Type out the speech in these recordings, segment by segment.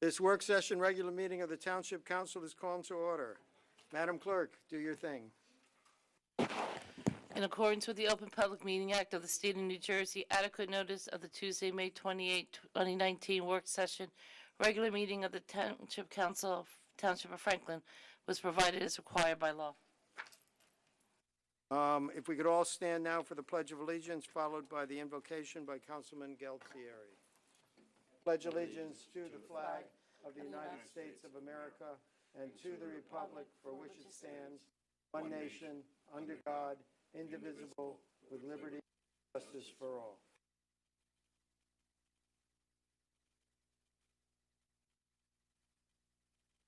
This work session, regular meeting of the Township Council is called to order. Madam Clerk, do your thing. In accordance with the Open Public Meeting Act of the State of New Jersey, adequate notice of the Tuesday, May 28, 2019 work session, regular meeting of the Township Council, Township of Franklin, was provided as required by law. If we could all stand now for the Pledge of Allegiance, followed by the invocation by Councilman Galtieri. Pledge allegiance to the flag of the United States of America and to the republic for which it stands, one nation, under God, indivisible, with liberty and justice for all.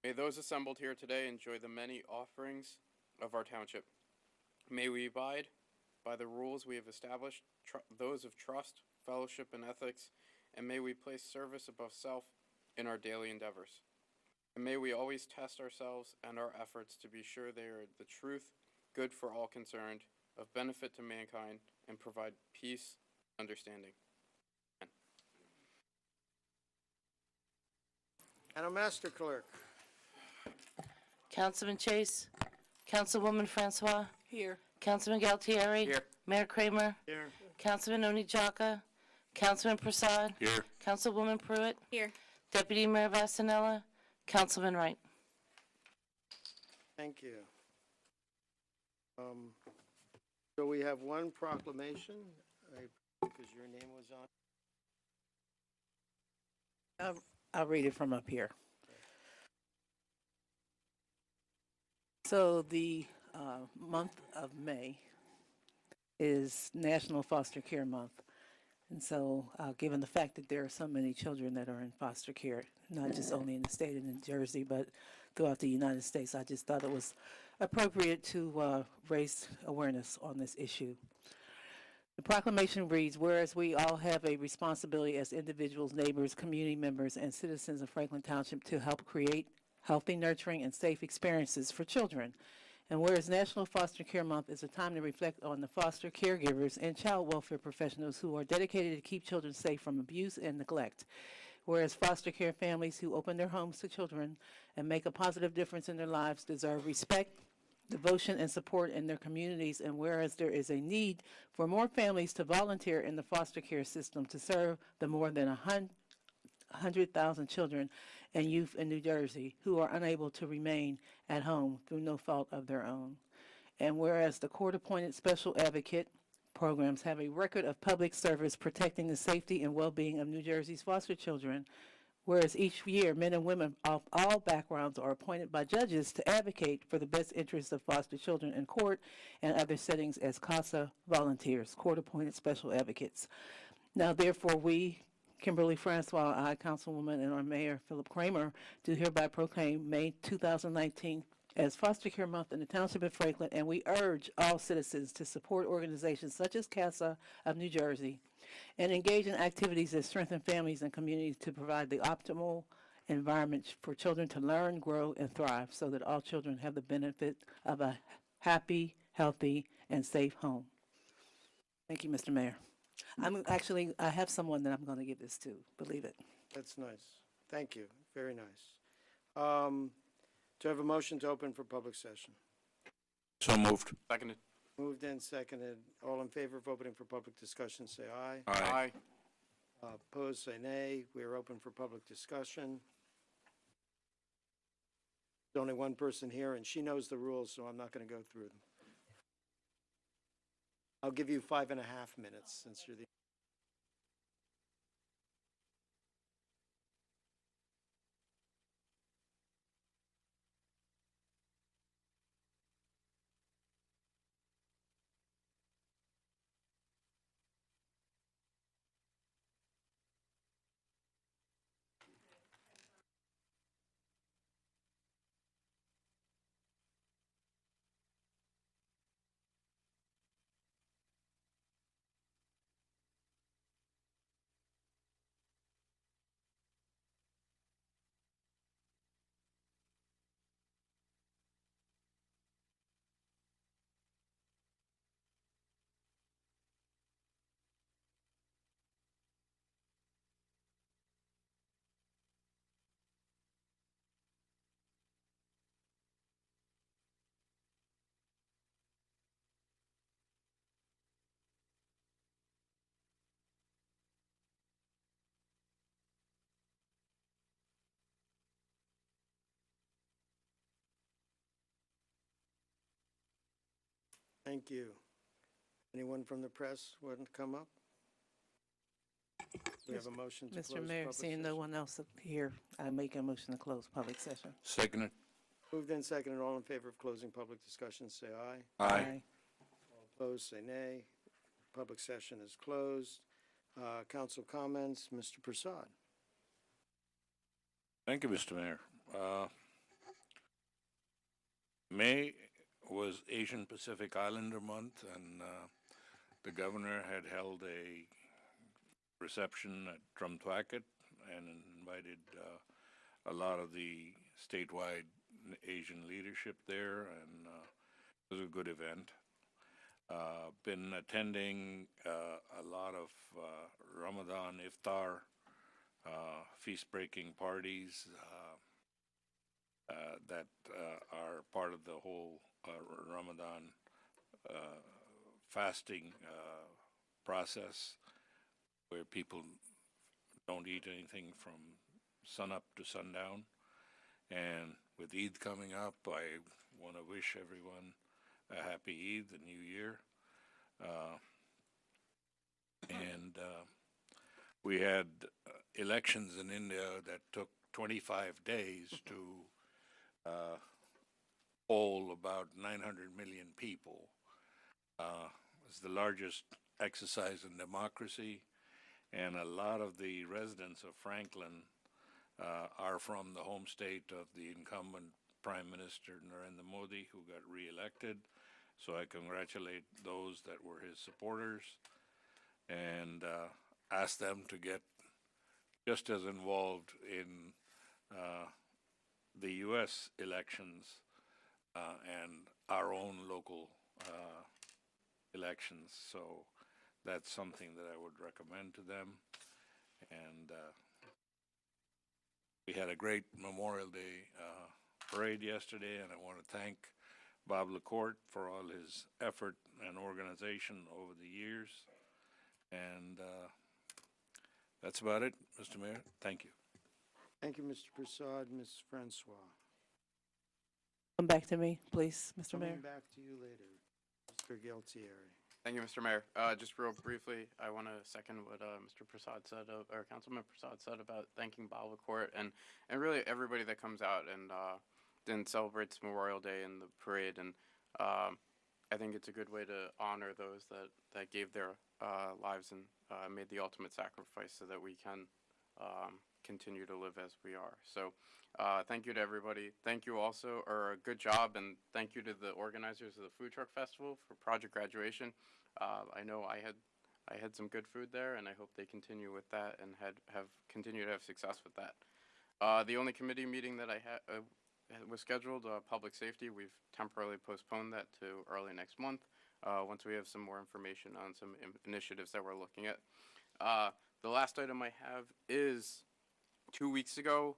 May those assembled here today enjoy the many offerings of our township. May we abide by the rules we have established, those of trust, fellowship, and ethics, and may we place service above self in our daily endeavors. And may we always test ourselves and our efforts to be sure they are the truth, good for all concerned, of benefit to mankind, and provide peace and understanding. Amen. Madam Master Clerk. Councilman Chase, Councilwoman Francois, Here. Councilman Galtieri, Here. Mayor Kramer, Here. Councilman Onijaka, Councilman Prasad, Here. Councilwoman Pruitt, Here. Deputy Mayor Vasanella, Councilman Wright. Thank you. So we have one proclamation, because your name was on. I'll read it from up here. So the month of May is National Foster Care Month. And so given the fact that there are so many children that are in foster care, not just only in the state of New Jersey, but throughout the United States, I just thought it was appropriate to raise awareness on this issue. The proclamation reads, whereas we all have a responsibility as individuals, neighbors, community members, and citizens of Franklin Township to help create healthy, nurturing, and safe experiences for children. And whereas National Foster Care Month is a time to reflect on the foster caregivers and child welfare professionals who are dedicated to keep children safe from abuse and neglect. Whereas foster care families who open their homes to children and make a positive difference in their lives deserve respect, devotion, and support in their communities. And whereas there is a need for more families to volunteer in the foster care system to serve the more than 100,000 children and youth in New Jersey who are unable to remain at home through no fault of their own. And whereas the court-appointed special advocate programs have a record of public service protecting the safety and well-being of New Jersey's foster children, whereas each year men and women of all backgrounds are appointed by judges to advocate for the best interests of foster children in court and other settings as CASA volunteers, court-appointed special advocates. Now, therefore, we, Kimberly Francois, I, Councilwoman, and our Mayor, Philip Kramer, do hereby proclaim May 2019 as Foster Care Month in the Township of Franklin, and we urge all citizens to support organizations such as CASA of New Jersey and engage in activities that strengthen families and communities to provide the optimal environment for children to learn, grow, and thrive so that all children have the benefit of a happy, healthy, and safe home. Thank you, Mr. Mayor. I have someone that I'm going to give this to, believe it. That's nice. Thank you. Very nice. Do I have a motion to open for public session? So moved. Seconded. Moved and seconded. All in favor of opening for public discussion, say aye. Aye. Opposed, say nay. We are open for public discussion. There's only one person here, and she knows the rules, so I'm not going to go through them. I'll give you 5.5 minutes since you're the Thank you. Anyone from the press want to come up? We have a motion to close Mr. Mayor, public seeing no session. one else up here, I make a motion to close public session. Seconded. Moved and seconded. All in favor of closing public discussion, say aye. Aye. Opposed, say nay. Public session is closed. Council comments, Mr. Prasad. Thank you, Mr. Mayor. May was Asian Pacific Islander Month, and the governor had held a reception at Drumthwacket and invited a lot of the statewide Asian leadership there, and it was a good event. Been attending a lot of Ramadan iftar, feast-breaking parties that are part of the whole Ramadan fasting process, where people don't eat anything from sunup to sundown. And with Eid coming up, I want to wish everyone a happy Eid, the New Year. And we had elections in India that took 25 days to poll about 900 million people. It's the largest exercise in democracy, and a lot of the residents of Franklin are from the home state of the incumbent Prime Minister Narendra Modi, who got re-elected. So I congratulate those that were his supporters, and ask them to get just as involved in the U.S. elections and our own local elections. So that's something that I would recommend to them. And we had a great Memorial Day parade yesterday, and I want to thank Bob LaCourte for all his effort and organization over the years. And that's about it, Mr. Mayor. Thank you. Thank you, Mr. Prasad. Ms. Francois. Come back to me, please, Mr. Mayor. Coming back to you later, Mr. Gualtieri. Thank you, Mr. Mayor. Just real briefly, I want to second what Mr. Prasad said, or Councilman Prasad said about thanking Bob LaCourte and really everybody that comes out and celebrates Memorial Day and the parade. And I think it's a good way to honor those that gave their lives and made the ultimate sacrifice so that we can continue to live as we are. So thank you to everybody. Thank you also, or a good job, and thank you to the organizers of the Food Truck Festival for Project Graduation. I know I had some good food there, and I hope they continue with that and have continued to have success with that. The only committee meeting that I had was scheduled, public safety. We've temporarily postponed that to early next month once we have some more information on some initiatives that we're looking at. The last item I have is 2 weeks ago,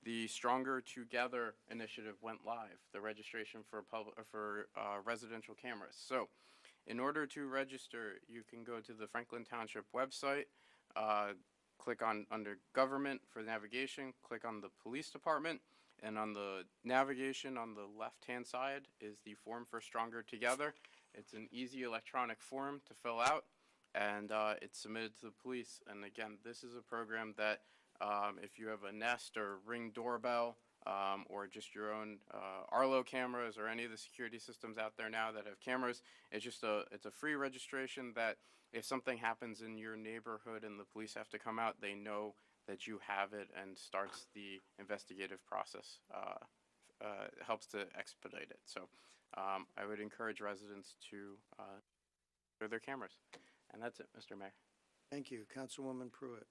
the Stronger Together initiative went live, the registration for residential cameras. So in order to register, you can go to the Franklin Township website, click on under government for navigation, click on the police department, and on the navigation on the left-hand side is the form for Stronger Together. It's an easy electronic form to fill out, and it's submitted to the police. And again, this is a program that if you have a Nest or Ring doorbell or just your own Arlo cameras or any of the security systems out there now that have cameras, it's a free registration that if something happens in your neighborhood and the police have to come out, they know that you have it and starts the investigative process. Helps to expedite it. So I would encourage residents to clear their cameras. And that's it, Mr. Mayor. Thank you. Councilwoman Pruitt.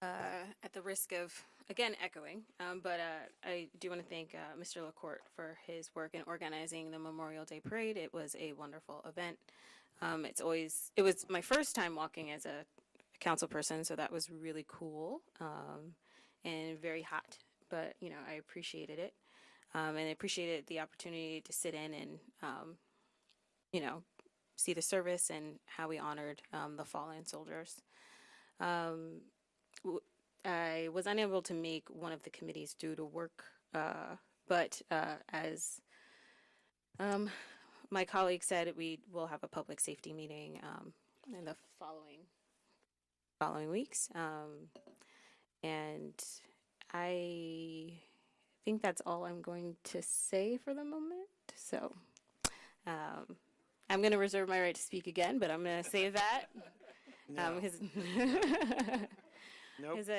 At the risk of, again, echoing, but I do want to thank Mr. LaCourte for his work in organizing the Memorial Day Parade. It was a wonderful event. It was my first time walking as a council person, so that was really cool and very hot, but, I appreciated it. And I appreciated the opportunity to sit in and, see the service and how we honored the fallen soldiers. I was unable to make one of the committees due to work, but as My colleague said we will have a public safety meeting in the following weeks, and I think that's all I'm going to say for the moment. So I'm going to reserve my right to speak again, but I'm going to say that. No, His nope, his,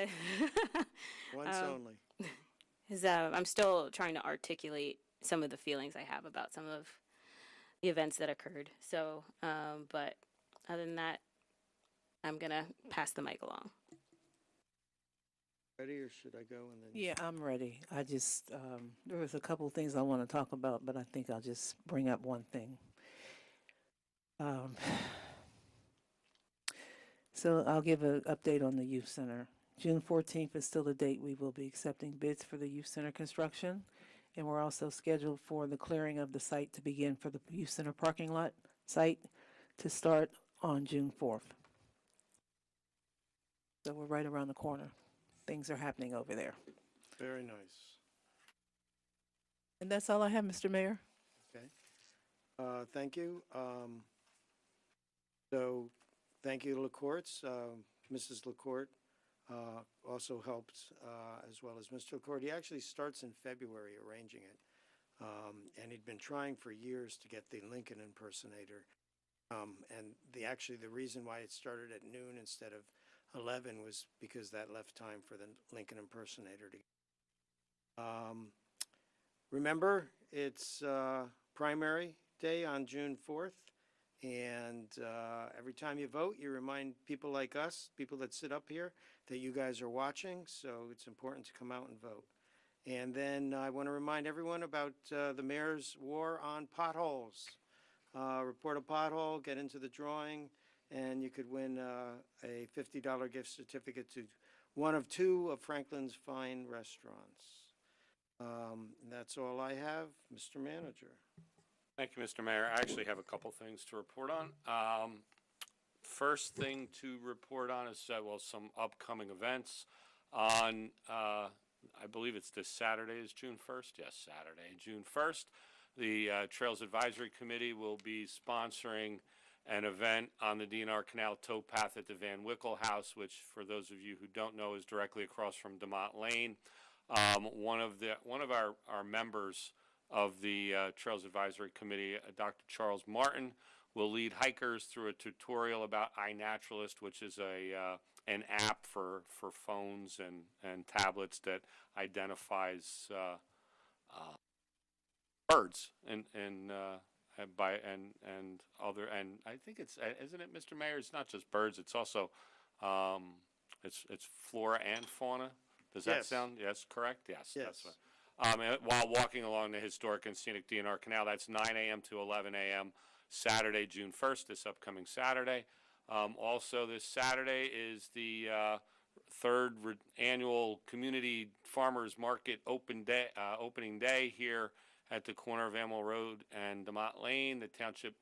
once only. I'm still trying to articulate some of the feelings I have about some of the events that occurred. So, but other than that, I'm going to pass the mic along. Ready, or should I go and then? Yeah, I'm ready. I just, there was a couple things I want to talk about, but I think I'll just bring up one thing. So I'll give an update on the youth center. June 14th is still the date we will be accepting bids for the youth center construction. And we're also scheduled for the clearing of the site to begin for the youth center parking lot site to start on June 4th. So we're right around the corner. Things are happening over there. Very nice. And that's all I have, Mr. Mayor. Okay. Thank you. So, thank you, LaCourts. Mrs. LaCourt also helped, as well as Mr. LaCourt. He actually starts in February arranging it. And he'd been trying for years to get the Lincoln impersonator. And the reason why it started at noon instead of 11 was because that left time for the Lincoln impersonator to. Remember, it's primary day on June 4th. And every time you vote, you remind people like us, people that sit up here, that you guys are watching. So it's important to come out and vote. And then I want to remind everyone about the mayor's war on potholes. Report a pothole, get into the drawing, and you could win a $50 gift certificate to one of two of Franklin's fine restaurants. That's all I have, Mr. Manager. Thank you, Mr. Mayor. I actually have a couple things to report on. First thing to report on is, some upcoming events. On, I believe it's this Saturday is June 1st? Yes, Saturday, June 1st. The Trails Advisory Committee will be sponsoring an event on the DNR Canal towpath at the Van Wickle House, which, for those of you who don't know, is directly across from DeMott Lane. One of our members of the Trails Advisory Committee, Dr. Charles Martin, will lead hikers through a tutorial about iNaturalist, which is an app for phones and tablets that identifies birds and I think it's, isn't it, Mr. Mayor? It's not just birds. It's also it's flora and fauna. Does that sound correct? Yes. Yes. That's what. While walking along the historic and scenic DNR Canal, that's 9 a.m. to 11 a.m. Saturday, June 1st, this upcoming Saturday. Also, this Saturday is the third annual Community Farmers Market opening day here at the corner of Amel Road and DeMott Lane. The Township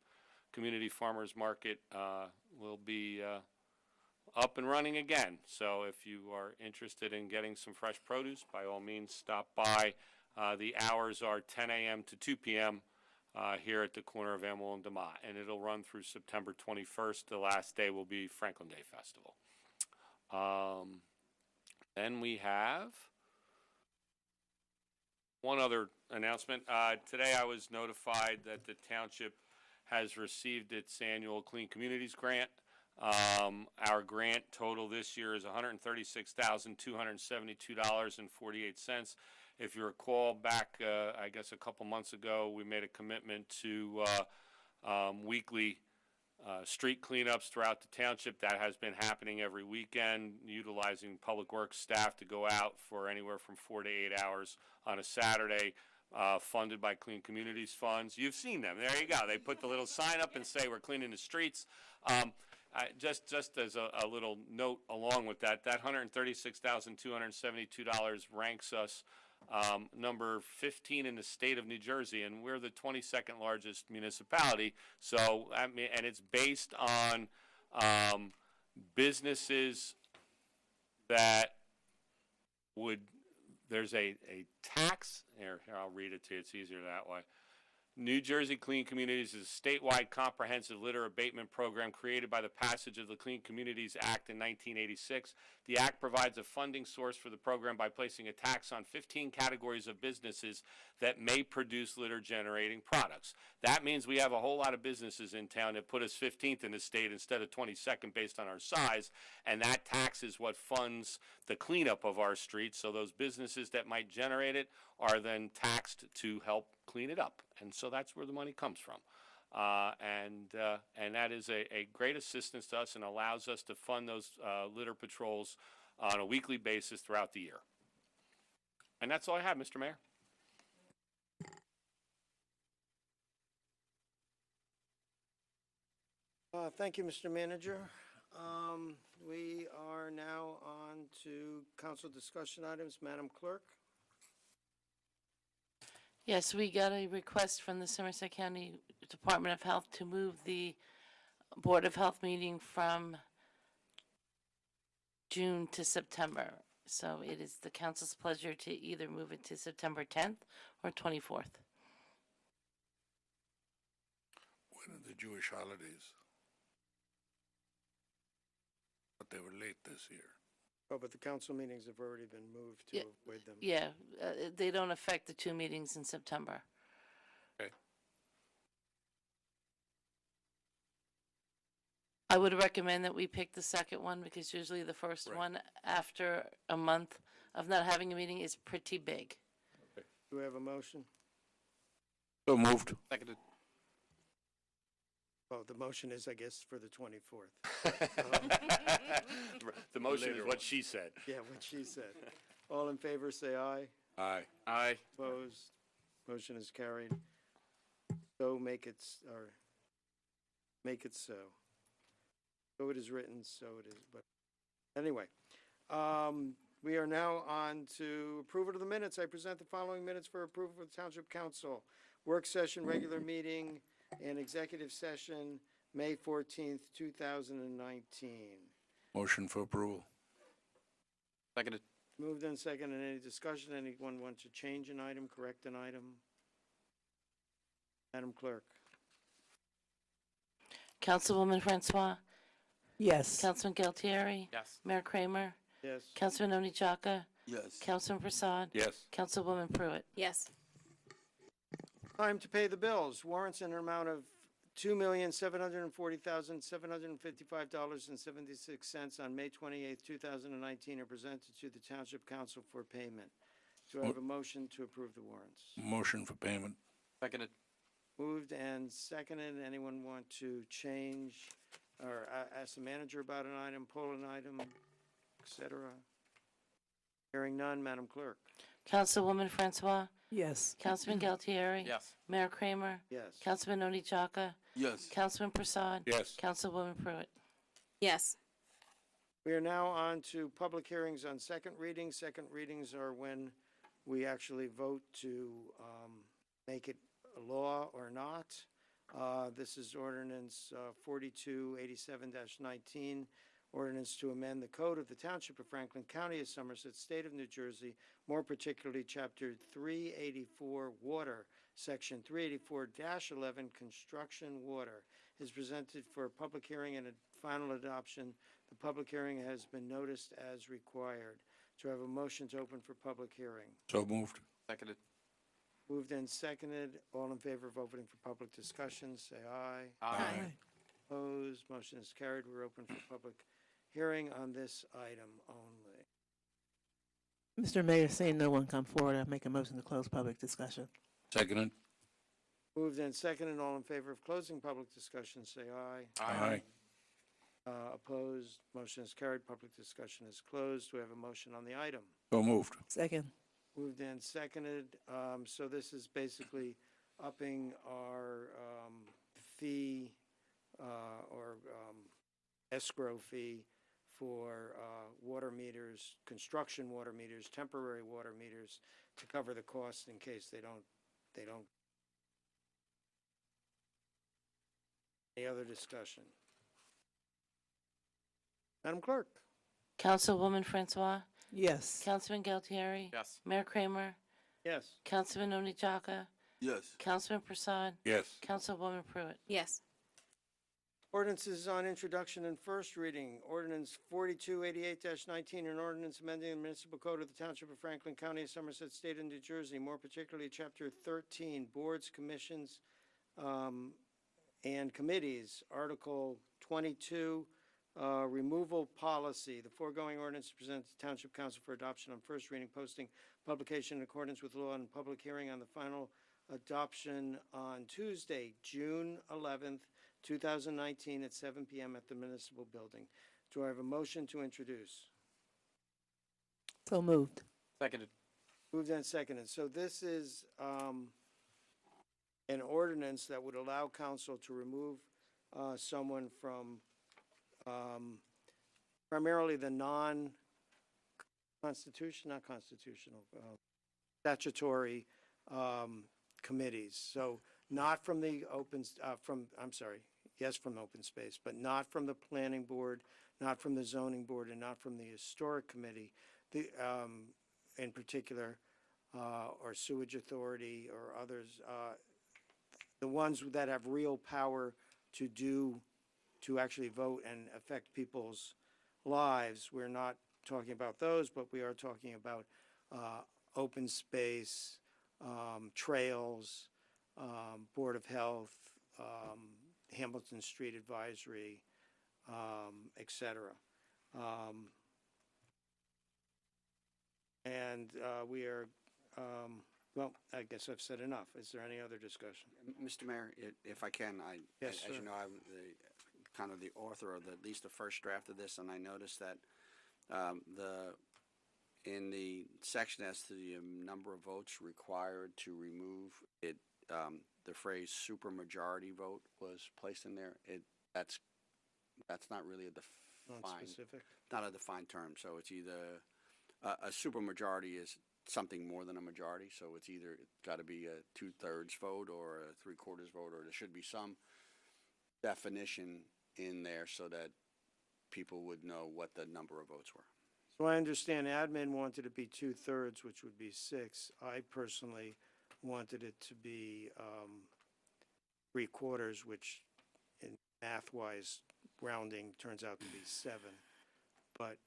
Community Farmers Market will be up and running again. So if you are interested in getting some fresh produce, by all means, stop by. The hours are 10 a.m. to 2 p.m. Here at the corner of Amel and DeMott, and it'll run through September 21st. The last day will be Franklin Day Festival. Then we have one other announcement. Today I was notified that the township has received its annual Clean Communities grant. Our grant total this year is $136,272.48. If you recall back, I guess a couple months ago, we made a commitment to weekly street cleanups throughout the township. That has been happening every weekend, utilizing Public Works staff to go out for anywhere from 4 to 8 hours on a Saturday, funded by Clean Communities funds. You've seen them. There you go. They put the little sign up and say, we're cleaning the streets. Just as a little note along with that, that $136,272 ranks us number 15 in the state of New Jersey, and we're the 22nd largest municipality. So, and it's based on businesses that would, there's a tax, here I'll read it to you, it's easier that way. New Jersey Clean Communities is a statewide comprehensive litter abatement program created by the passage of the Clean Communities Act in 1986. The act provides a funding source for the program by placing a tax on 15 categories of businesses that may produce litter-generating products. That means we have a whole lot of businesses in town that put us 15th in the state instead of 22nd based on our size, and that tax is what funds the cleanup of our streets. So those businesses that might generate it are then taxed to help clean it up. And so that's where the money comes from. And that is a great assistance to us and allows us to fund those litter patrols on a weekly basis throughout the year. And that's all I have, Mr. Mayor. Thank you, Mr. Manager. We are now on to council discussion items. Madam Clerk? Yes, we got a request from the Somerset County Department of Health to move the Board of Health meeting from June to September. So it is the council's pleasure to either move it to September 10th or 24th. When are the Jewish holidays? But they were late this year. Oh, but the council meetings have already been moved to Yeah. avoid them. Yeah, they don't affect the two meetings in September. Okay. I would recommend that we pick the second one because usually the first Right. one after a month of not having a meeting is pretty big. Do we have a motion? So moved. Seconded. Oh, the motion is, I guess, for the 24th. The motion is Later what one. she said. Yeah, what she said. All in favor, say aye. Aye. Aye. Opposed? Motion is carried. So make it, or make it so. So it is written, so it is, but, anyway. We are now on to approval of the minutes. I present the following minutes for approval of the Township Council. Work session, regular meeting, and executive session, May 14th, 2019. Motion for approval. Seconded. Moved and seconded. Any discussion? Anyone want to change an item, correct an item? Madam Clerk? Councilwoman Francois, Yes. Councilman Galtieri, Yes. Mayor Kramer, Yes. Councilman Oni Chaka, Yes. Councilman Prasad, Yes. Councilwoman Pruitt. Yes. Time to pay the bills. Warrants in an amount of $2,740,755.76 on May 28th, 2019 are presented to the Township Council for payment. Do I have a motion to approve the warrants? Motion for payment. Seconded. Moved and seconded. Anyone want to change or ask the manager about an item, pull an item, et cetera? Hearing none, Madam Clerk? Councilwoman Francois, Yes. Councilman Galtieri, Yes. Mayor Kramer, Yes. Councilman Oni Chaka, Yes. Councilman Prasad, Yes. Councilwoman Pruitt. Yes. We are now on to public hearings on second readings. Second readings are when we actually vote to make it a law or not. This is ordinance 4287-19, ordinance to amend the code of the Township of Franklin, County of Somerset, State of New Jersey, more particularly Chapter 384 Water, Section 384-11 Construction Water, is presented for a public hearing and a final adoption. The public hearing has been noticed as required. Do I have a motion to open for public hearing? So moved. Seconded. Moved and seconded. All in favor of opening for public discussion, say aye. Aye. Opposed, motion is carried. We're open for public hearing on this item only. Mr. Mayor, seeing no one come forward, I make a motion to close public discussion. Seconded. Moved and seconded. All in favor of closing public discussion, say aye. Aye. Opposed, motion is carried. Public discussion is closed. Do we have a motion on the item? So moved. Second. Moved and seconded. So this is basically upping our fee or escrow fee for water meters, construction water meters, temporary water meters, to cover the costs in case they don't. Any other discussion? Madam Clerk? Councilwoman Francois, Yes. Councilman Galtieri, Yes. Mayor Kramer, Yes. Councilman Oni Chaka, Yes. Councilman Prasad. Yes. Councilwoman Pruitt. Yes. Ordinances on introduction and first reading. Ordinance 4288-19, an ordinance amending the municipal code of the Township of Franklin, County of Somerset, State of New Jersey, more particularly Chapter 13, Boards, Commissions, and Committees, Article 22, Removal Policy. The foregoing ordinance is presented to Township Council for adoption on first reading, posting, publication in accordance with law, and public hearing on the final adoption on Tuesday, June 11th, 2019 at 7 p.m. at the municipal building. Do I have a motion to introduce? So moved. Seconded. Moved and seconded. So this is an ordinance that would allow council to remove someone from primarily the statutory committees. So not from the from open space, but not from the planning board, not from the zoning board, and not from the historic committee, in particular, or sewage authority or others, the ones that have real power to actually vote and affect people's lives. We're not talking about those, but we are talking about open space, trails, Board of Health, Hamilton Street Advisory, et cetera. And we are, well, I guess I've said enough. Is there any other discussion? Mr. Mayor, if I can, Yes, as sir. you know, I'm kind of the author of at least the first draft of this, and I noticed that in the section as to the number of votes required to remove it, the phrase supermajority vote was placed in there. That's not really a defined, Non-specific? not a defined term. So it's either a supermajority is something more than a majority. So it's either got to be a 2/3 vote or a 3/4 vote, or there should be some definition in there so that people would know what the number of votes were. So I understand admin wanted it to be 2/3, which would be 6. I personally wanted it to be 3/4, which in math-wise rounding turns out to be 7. But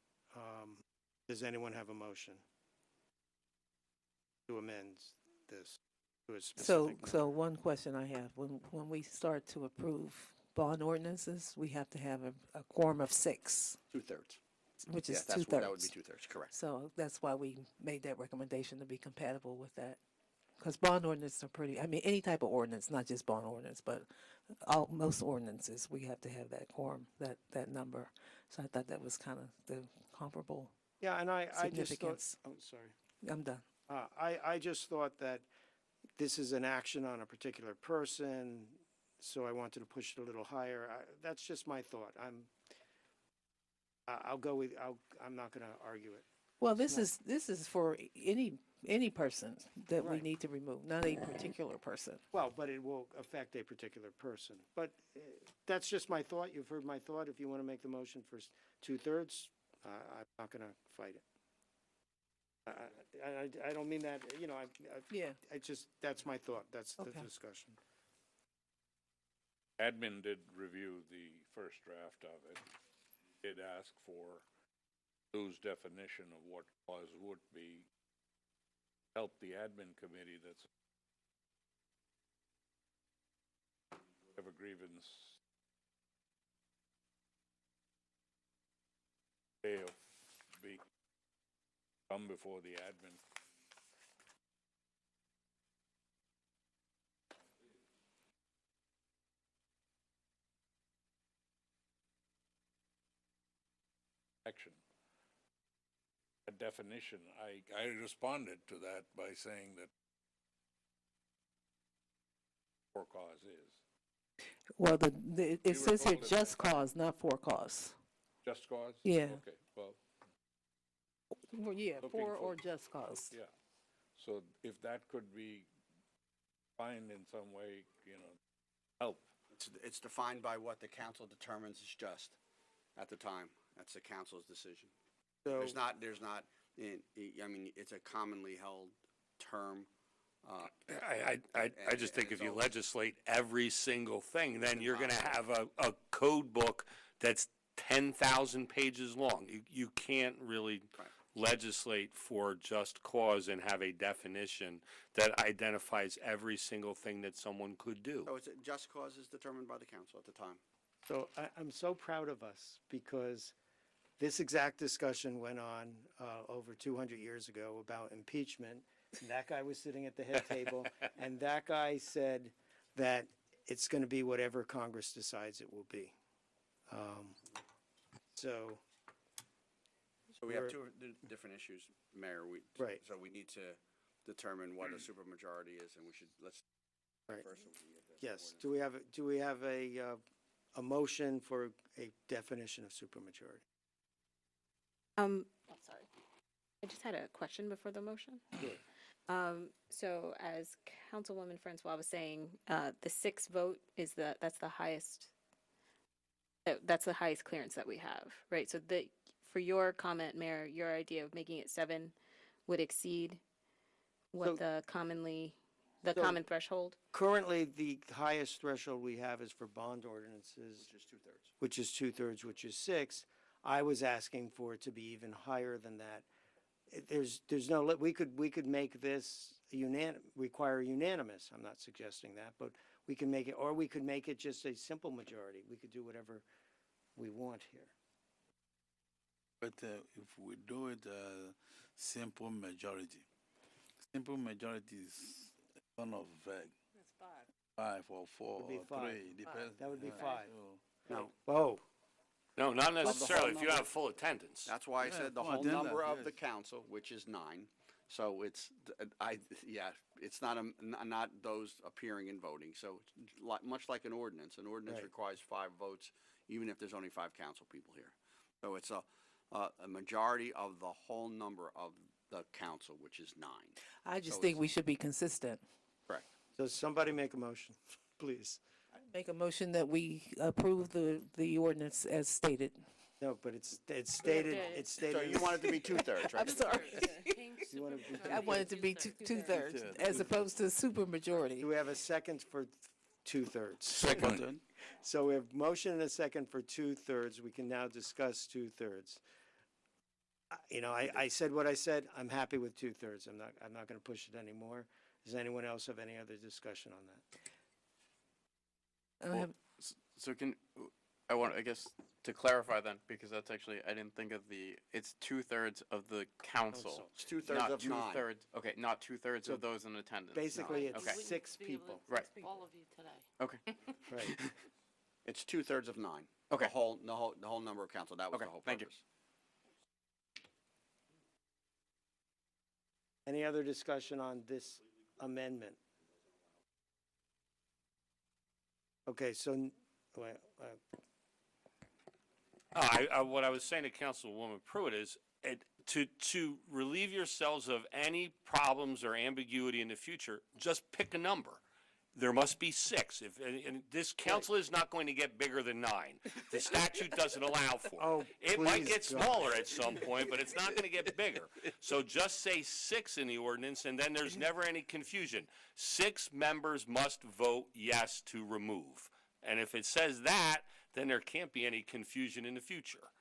does anyone have a motion to amend this to a specific So number? one question I have, when we start to approve bond ordinances, we have to have a quorum of 6, 2/3. which is Yes, that would be 2/3. 2/3. Correct. So that's why we made that recommendation to be compatible with that. Because bond ordinances are pretty, I mean, any type of ordinance, not just bond ordinance, but most ordinances, we have to have that quorum, that number. So I thought that was kind of the comparable. Yeah, and I just thought, Significance. oh, sorry. I'm done. I just thought that this is an action on a particular person, so I wanted to push it a little higher. That's just my thought. I'm not going to argue it. Well, this is for any person that we Right. need to remove, not a particular person. Well, but it will affect a particular person. But that's just my thought. You've heard my thought. If you want to make the motion for 2/3, I'm not going to fight it. I don't mean that, Yeah. that's my thought. That's the Okay. discussion. Admin did review the first draft of it. Did ask for Lou's definition of what cause would be. Help the admin committee that's have a grievance. Day of be come before the admin. Action. A definition, I responded to that by saying that for cause is. Well, it were says here told it- just cause, not for cause. Just cause? Yeah. Okay, well, Well, yeah, Looking for for- or just cause. yeah. So if that could be defined in some way, help. It's defined by what the council determines is just at the time. That's the council's decision. So, There's not, I mean, it's a commonly held term I just think it's if you all- legislate every single thing, then you're going to have a code book that's 10,000 pages long. You can't really Right. legislate for just cause and have a definition that identifies every single thing that someone could do. So it's just cause is determined by the council at the time. So I'm so proud of us because this exact discussion went on over 200 years ago about impeachment. And that guy was sitting at the head table, and that guy said that it's going to be whatever Congress decides it will be. So So we have We're- two different issues, Mayor. Right. So we need to determine what a supermajority is, and we should, let's. Right. First, we'll get the yes, ordinance. do we have a motion for a definition of supermajority? Sorry. I just had a question before the motion. So as Councilwoman Francois was saying, the 6 vote is that's the highest. That's the highest clearance that we have, right? So for your comment, Mayor, your idea of making it 7 would exceed what So- the so- common threshold. Currently, the highest threshold we have is for bond ordinances, Which is 2/3. which is 2/3, which is 6. I was asking for it to be even higher than that. There's no, we could make this require unanimous. I'm not suggesting that, but we can make it, or we could make it just a simple majority. We could do whatever we want here. But if we do it simple majority is kind of vague. That's 5. 5 or 4 Would be or 5. 3, depends. That would be Yeah, 5. so- No, Oh, No, not necessarily if you number. have full attendance. that's why I Yeah, said the full whole attendance, number of the yes. council, which is 9. So it's, it's not those appearing and voting. So much like an ordinance Right. requires 5 votes, even if there's only 5 council people here. So it's a majority of the whole number of the council, which is 9. I just So think it's- we should be consistent. Correct. so somebody make a motion, please. Make a motion that we approve the ordinance as stated. No, but it's stated, to- it's stated. So you want it to be 2/3, right? I'm sorry. You want it to be I want it to be two-thirds as opposed to supermajority. Do we have a second for 2/3? Second. So we have motion and a second for 2/3. We can now discuss 2/3. You know, I said what I said. I'm happy with 2/3. I'm not going to push it anymore. Does anyone else have any other discussion on that? I have- So I guess to clarify then, because that's actually, I didn't think of it's 2/3 of the council. It's 2/3 Not of 9. 2/3, okay, not 2/3 So of those in attendance. Basically, it's Okay. 6 people. Right. All of you today. Okay, Right. It's 2/3 of 9. Okay. The whole number of council. That was Okay, the whole thank you. purpose. Any other discussion on this amendment? Okay, so, What I was saying to Councilwoman Pruitt is, to relieve yourselves of any problems or ambiguity in the future, just pick a number. There must be 6. And this council is not going to get bigger than 9. The statute doesn't allow for it. Oh, It might please, get God. smaller at some point, but it's not going to get bigger. So just say 6 in the ordinance, and then there's never any confusion. 6 members must vote yes to remove. And if it says that, then there can't be any confusion in the future.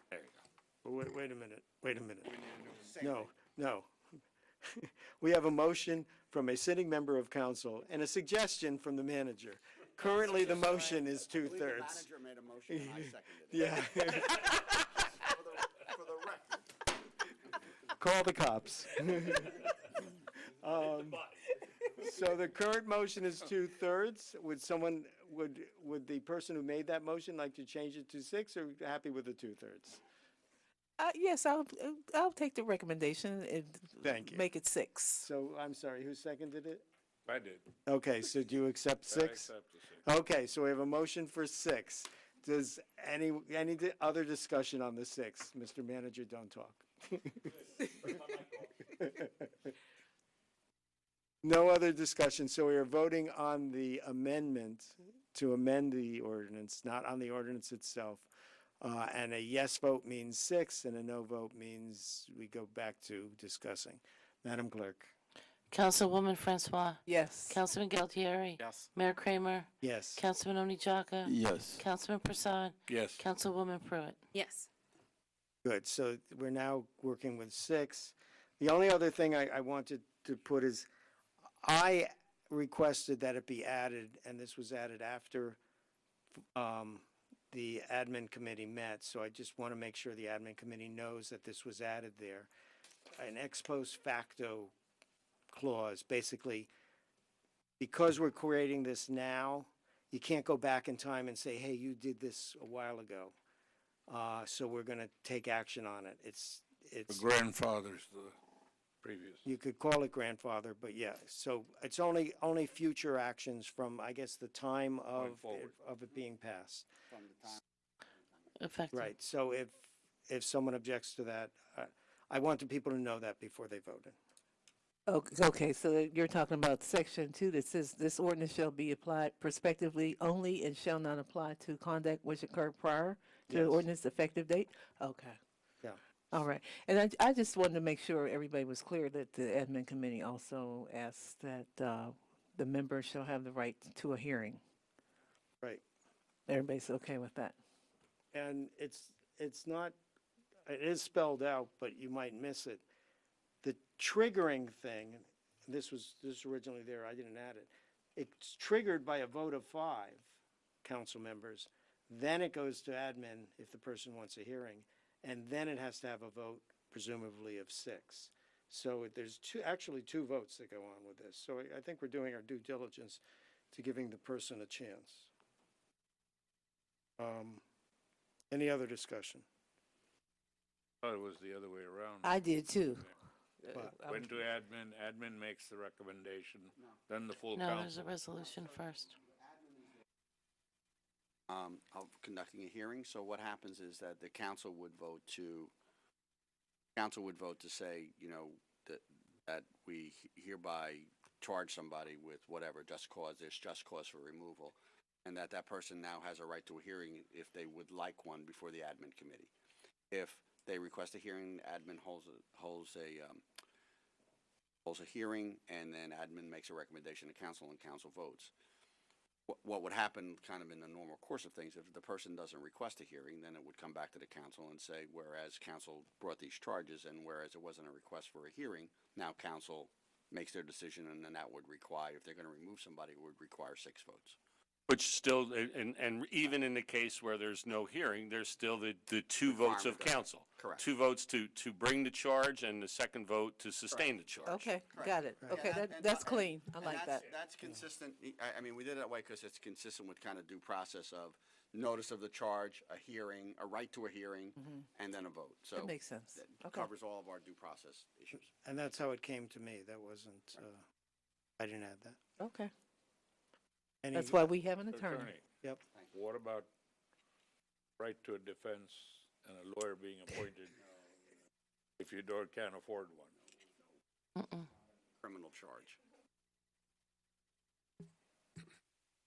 There you go. wait a minute. No. We have a motion from a sitting member of council and a suggestion from the manager. Currently, the motion is I believe 2/3. the manager made a motion and I seconded it. Yeah. For the record. Call the cops. So the current motion is 2/3. Would the person who made that motion like to change it to 6, or happy with the 2/3? Yes, I'll take the recommendation and Thank you. make it 6. So, I'm sorry, who seconded it? I did. Okay, so do you accept 6? Okay, so we have a motion for 6. Does any other discussion on the 6? Mr. Manager, don't talk. No other discussion, so we are voting on the amendment to amend the ordinance, not on the ordinance itself. And a yes vote means 6, and a no vote means we go back to discussing. Madam Clerk? Councilwoman Francois. Yes. Councilman Galtieri. Yes. Mayor Kramer. Yes. Councilman Oni Jaka. Yes. Councilman Prasad. Yes. Councilwoman Pruitt. Yes. Good, so we're now working with 6. The only other thing I wanted to put is, I requested that it be added, and this was added after the admin committee met, so I just want to make sure the admin committee knows that this was added there. An ex post facto clause, basically, because we're creating this now, you can't go back in time and say, hey, you did this a while ago. So we're going to take action on it. The grandfather's the previous. You could call it grandfather, but yeah, so it's only future actions from, I guess, the time Going forward. of it being passed. Effective. Right, so if someone objects to that, I want the people to know that before they voted. Okay, so you're talking about section 2 that says this ordinance shall be applied prospectively only and shall not apply to conduct which occurred prior to the Yes. ordinance effective date? Okay. Yeah. All right. And I just wanted to make sure everybody was clear that the admin committee also asked that the members shall have the right to a hearing. Right. Everybody's okay with that? And it's not, it is spelled out, but you might miss it. The triggering thing, this was originally there, I didn't add it. It's triggered by a vote of 5 council members. Then it goes to admin if the person wants a hearing, and then it has to have a vote, presumably of 6. So there's actually two votes that go on with this. So I think we're doing our due diligence to giving the person a chance. Any other discussion? Thought it was the other way around. I did too. Went to admin makes the recommendation, then the full No, there's council. a resolution first. Of conducting a hearing, so what happens is that the council would vote to say, you know, that we hereby charge somebody with whatever just cause, there's just cause for removal, and that person now has a right to a hearing if they would like one before the admin committee. If they request a hearing, admin holds a hearing, and then admin makes a recommendation to council, and council votes. What would happen kind of in the normal course of things, if the person doesn't request a hearing, then it would come back to the council and say, whereas council brought these charges, and whereas it wasn't a request for a hearing, now council makes their decision, and then that would require, if they're going to remove somebody, it would require 6 votes. Which still, and even in the case where there's no hearing, there's still the 2 votes of Requirement, right. council. Correct. 2 votes to bring the charge, and the second vote to sustain the charge. Okay, Correct. got it. Right. Okay, And that's clean. I and like that. That's consistent. I mean, we did it that way because it's consistent with kind of due process of notice of the charge, a hearing, a right to a hearing, and then a vote. So That makes sense. that Okay. covers all of our due process issues. And that's how it came to me. That wasn't, I didn't add that. Okay. Any- That's why we have an attorney. Yep. What about right to a defense and a lawyer being appointed if you can't afford one? Criminal charge.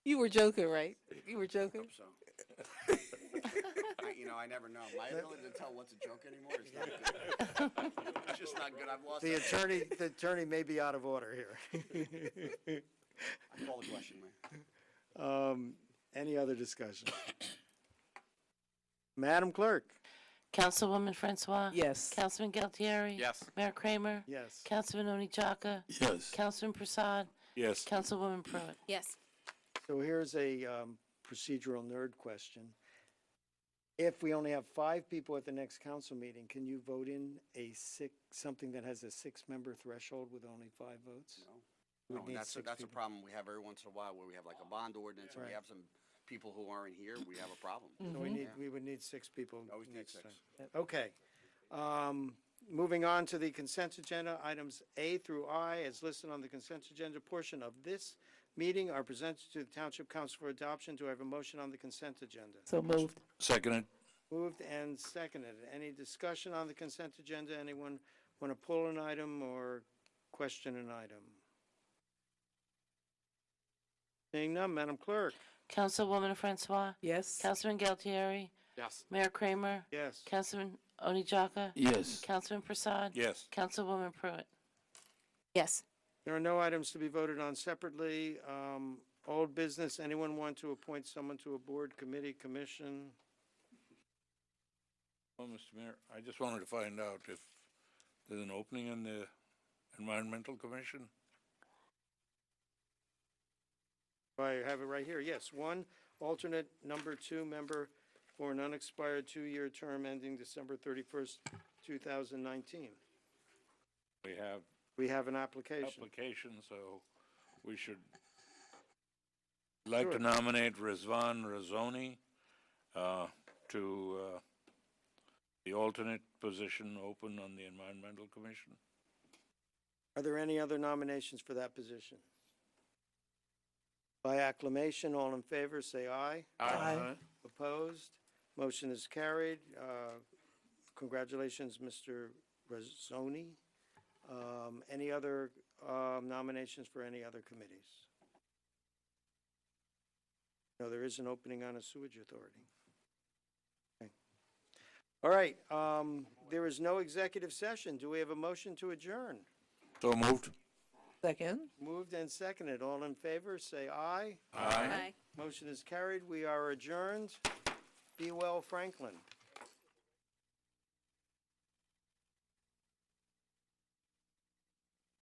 You were joking, right? You were joking? Hope so. I never know. My ability to tell what's a joke anymore is not good. It's just not good. I've lost. The attorney may be out of order here. I call the question, man. Any other discussion? Madam Clerk? Councilwoman Francois. Yes. Councilman Galtieri. Yes. Mayor Kramer. Yes. Councilman Oni Jaka. Yes. Councilman Prasad. Yes. Councilwoman Pruitt. Yes. So here's a procedural nerd question. If we only have 5 people at the next council meeting, can you vote in something that has a 6-member threshold with only 5 votes? No. We No, need and 6 that's a people. problem we have every once in a while where we have like a bond ordinance and we Right. have some people who aren't here, we have a problem. So we would need 6 people Always need next 6. time. Okay. Moving on to the consent agenda, items A through I, as listed on the consent agenda portion of this meeting, are presented to the Township Council for adoption. Do I have a motion on the consent agenda? So moved. Seconded. Moved and seconded. Any discussion on the consent agenda? Anyone want to pull an item or question an item? Seeing none, Madam Clerk? Councilwoman Francois. Yes. Councilman Galtieri. Yes. Mayor Kramer, Yes. Councilman Onijaka, Yes. Councilman Prasad, Yes. Councilwoman Pruitt. Yes. There are no items to be voted on separately. Old business, anyone want to appoint someone to a board, committee, commission? Well, Mr. Mayor, I just wanted to find out if there's an opening in the Environmental Commission? I have it right here. Yes, one alternate number 2 member for an unexpired 2-year term ending December 31st, 2019. We have We have an application. application, so we should like to Sure. nominate Rizvan Razoni to the alternate position open on the Environmental Commission. Are there any other nominations for that position? By acclamation, all in favor, say aye. Aye. Opposed? Motion is carried. Congratulations, Mr. Razzoni. Any other nominations for any other committees? No, there is an opening on a sewage authority. Okay. All right, there is no executive session. Do we have a motion to adjourn? So moved. Second. Moved and seconded. All in favor, say aye. Aye. Motion is carried. We are adjourned. Be well, Franklin.